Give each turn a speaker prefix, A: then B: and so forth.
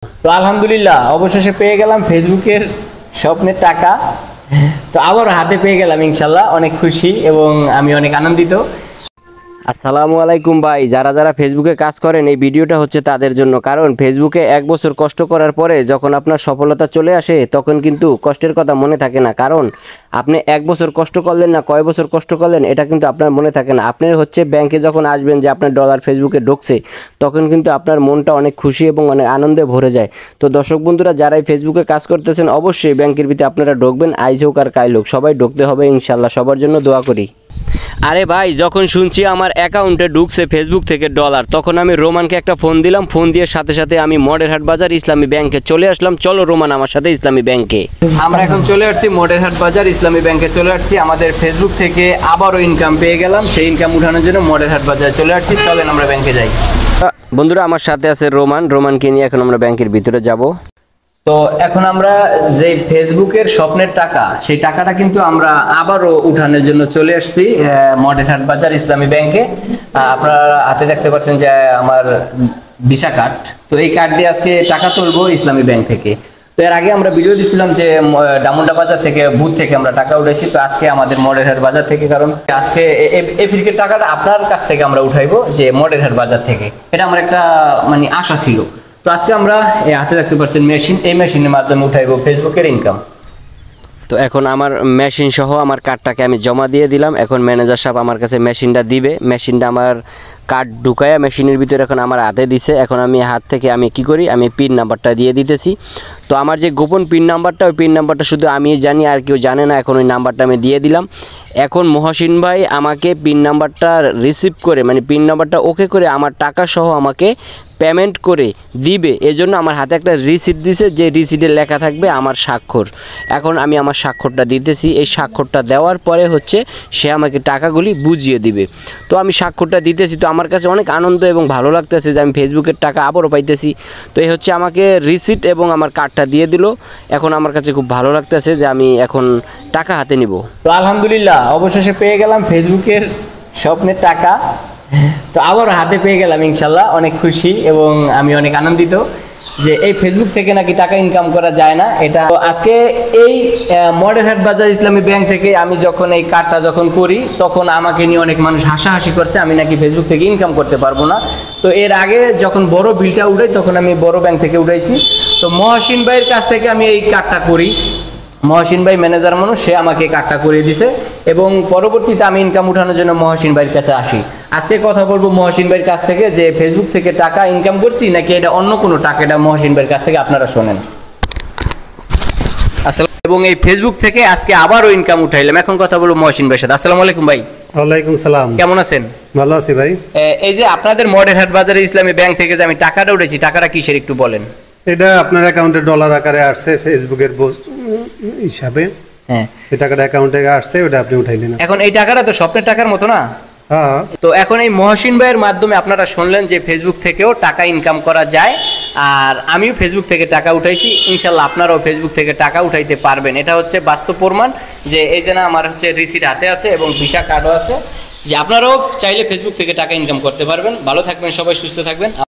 A: তো আলহামদুলিল্লাহ অবশেষে পেয়ে গেলাম ফেসবুকের স্বপ্নের টাকা। তো আবার হাতে পেয়ে গেলাম, ইনশাল্লাহ অনেক খুশি এবং আমি অনেক আনন্দিত। আসসালামু আলাইকুম ভাই, যারা যারা ফেসবুকে কাজ করেন এই ভিডিওটা হচ্ছে তাদের জন্য। কারণ ফেসবুকে 1 বছর কষ্ট করার পরে যখন আপনার সফলতা চলে আসে তখন কিন্তু কষ্টের কথা মনে থাকে না। কারণ আপনি 1 বছর কষ্ট করলেন না কয় বছর কষ্ট করলেন এটা কিন্তু আপনার মনে থাকে না। আপনি হচ্ছে ব্যাংকে যখন আসবেন যে আপনার ডলার ফেসবুকে ঢুকছে তখন কিন্তু আপনার মনটা অনেক খুশি এবং অনেক আনন্দে ভরে যায়। তো দর্শক বন্ধুরা, যারাই ফেসবুকে কাজ করতেছেন অবশ্যই ব্যাংকের ভিতরে আপনারা ঢুকবেন, আইজ হোক আর কাইল হোক সবাই ঢুকতে হবে ইনশাল্লাহ। সবার জন্য দোয়া করি। আরে ভাই, যখন শুনছি আমার অ্যাকাউন্টে ঢুকছে ফেসবুক থেকে ডলার, তখন আমি রোমানকে একটা ফোন দিলাম। ফোন দিয়ে সাথে সাথে আমি মডেরহাট বাজার ইসলামী ব্যাংকে চলে আসলাম। চলো রোমান আমার সাথে ইসলামী ব্যাংকে। আমরা এখন চলে আসছি মডেরহাট বাজার ইসলামী ব্যাংকে চলে আসছি। আমাদের ফেসবুক থেকে আবারও ইনকাম পেয়ে গেলাম, সেই ইনকাম উঠানোর জন্য মডেরহাট বাজার চলে আসছি। চলেন আমরা ব্যাংকে যাই। বন্ধুরা, আমার সাথে আছে রোমানকে নিয়ে এখন আমরা ব্যাংকের ভিতরে যাব। তো এখন আমরা যে ফেসবুকের স্বপ্নের টাকা, সেই টাকাটা কিন্তু আমরা আবারও উঠানোর জন্য চলে আসছি মডেরহাট বাজার ইসলামী ব্যাংকে। আপনারা হাতে দেখতে পাচ্ছেন যে আমার ভিসা কার্ড। তো এই কার্ড দিয়ে আজকে টাকা তুলবো ইসলামী ব্যাংক থেকে। তো এর আগে আমরা ভিডিও দিয়েছিলাম যে ডামুন্ডা বাজার থেকে, বুথ থেকে আমরা টাকা উঠাইছি। তো আজকে আমাদের মডেরহাট বাজার থেকে, কারণ আজকে এই ফ্রিকের টাকাটা আপনার কাছ থেকে আমরা উঠাইবো যে মডেরহাট বাজার থেকে। এটা আমার একটা মানে আশা ছিল। তো আজকে আমরা হাতে দেখতে পাচ্ছেন মেশিন, এই মেশিনের মাধ্যমে উঠাইবো ফেসবুকের ইনকাম। তো এখন আমার মেশিন সহ আমার কার্ডটাকে আমি জমা দিয়ে দিলাম। এখন ম্যানেজার সাহেব আমার কাছে মেশিনটা দিবে। মেশিনটা আমার কার্ড ঢুকায়া মেশিনের ভিতরে এখন আমার হাতে দিছে। এখন আমি হাত থেকে আমি কি করি, আমি পিন নাম্বারটা দিয়ে দিতেছি। তো আমার যে গোপন পিন নাম্বারটা, ওই পিন নাম্বারটা শুধু আমি জানি, আর কেউ জানে না। এখন ওই নাম্বারটা আমি দিয়ে দিলাম। এখন মহসিন ভাই আমাকে পিন নাম্বারটা রিসিভ করে, মানে পিন নাম্বারটা ওকে করে আমার টাকা সহ আমাকে পেমেন্ট করে দিবে। এজন্য আমার হাতে একটা রিসিট দিছে, যে রিসিটে লেখা থাকবে আমার স্বাক্ষর। এখন আমি আমার স্বাক্ষরটা দিতেছি। এই স্বাক্ষরটা দেওয়ার পরে হচ্ছে সে আমাকে টাকাগুলি বুঝিয়ে দিবে। তো আমি স্বাক্ষরটা দিতেছি। তো আমার কাছে অনেক আনন্দ এবং ভালো লাগতেছে যে আমি ফেসবুকের টাকা আবারও পাইতেছি। তো এই হচ্ছে আমাকে রিসিট এবং আমার কার্ডটা দিয়ে দিল। এখন আমার কাছে খুব ভালো লাগতেছে যে আমি এখন টাকা হাতে নিব। তো আলহামদুলিল্লাহ অবশেষে পেয়ে গেলাম ফেসবুকের স্বপ্নের টাকা। তো আবার হাতে পেয়ে গেলাম, ইনশাল্লাহ অনেক খুশি এবং আমি অনেক আনন্দিত যে এই ফেসবুক থেকে নাকি টাকা ইনকাম করা যায় না। এটা আজকে এই মডেরহাট বাজার ইসলামী ব্যাংক থেকে আমি যখন এই কার্ডটা যখন করি তখন আমাকে নিয়ে অনেক মানুষ হাসাহাসি করছে, আমি নাকি ফেসবুক থেকে ইনকাম করতে পারবো না। তো এর আগে যখন বড় বিলটা উঠাই তখন আমি বড় ব্যাংক থেকে উঠাইছি। তো মহসিন ভাইয়ের কাছ থেকে আমি এই কার্ডটা করি। মহসিন ভাই ম্যানেজার মানুষ, সে আমাকে কার্ডটা করে দিছে এবং পরবর্তীতে আমি ইনকাম উঠানোর জন্য মহসিন ভাইয়ের কাছে আসি। আজকে কথা বলবো মহসিন ভাইয়ের কাছ থেকে যে ফেসবুক থেকে টাকা ইনকাম করছি নাকি এটা অন্য কোনো টাকা, এটা মহসিন ভাইয়ের কাছ থেকে আপনারা শোনেন। আসসালাম। এবং এই ফেসবুক থেকে আজকে আবারও ইনকাম উঠাইলাম। এখন কথা বলবো মহসিন ভাইয়ের সাথে। আসসালামু আলাইকুম ভাই।
B: ওয়ালাইকুম সালাম।
A: কেমন আছেন?
B: ভালো আছি ভাই।
A: এই যে আপনাদের মডেরহাট বাজারে ইসলামী ব্যাংক থেকে যে আমি টাকাটা উঠেছি, টাকাটা কিসের একটু বলেন।
B: এটা আপনার অ্যাকাউন্টে ডলার আকারে আসছে ফেসবুকের পোস্ট হিসাবে।
A: হ্যাঁ,
B: এই টাকাটা অ্যাকাউন্টে আসছে, ওটা আপনি উঠাইলেন।
A: এখন এই টাকাটা তো স্বপ্নের টাকার মতো না?
B: হ্যাঁ।
A: তো এখন এই মহসিন ভাইয়ের মাধ্যমে আপনারা শুনলেন যে ফেসবুক থেকেও টাকা ইনকাম করা যায়, আর আমিও ফেসবুক থেকে টাকা উঠাইছি। ইনশাল্লাহ আপনারাও ফেসবুক থেকে টাকা উঠাইতে পারবেন। এটা হচ্ছে বাস্তব প্রমাণ যে এই যে না, আমার হচ্ছে রিসিট হাতে আছে এবং ভিসা কার্ডও আছে, যে আপনারাও চাইলে ফেসবুক থেকে টাকা ইনকাম করতে পারবেন। ভালো থাকবেন সবাই, সুস্থ থাকবেন।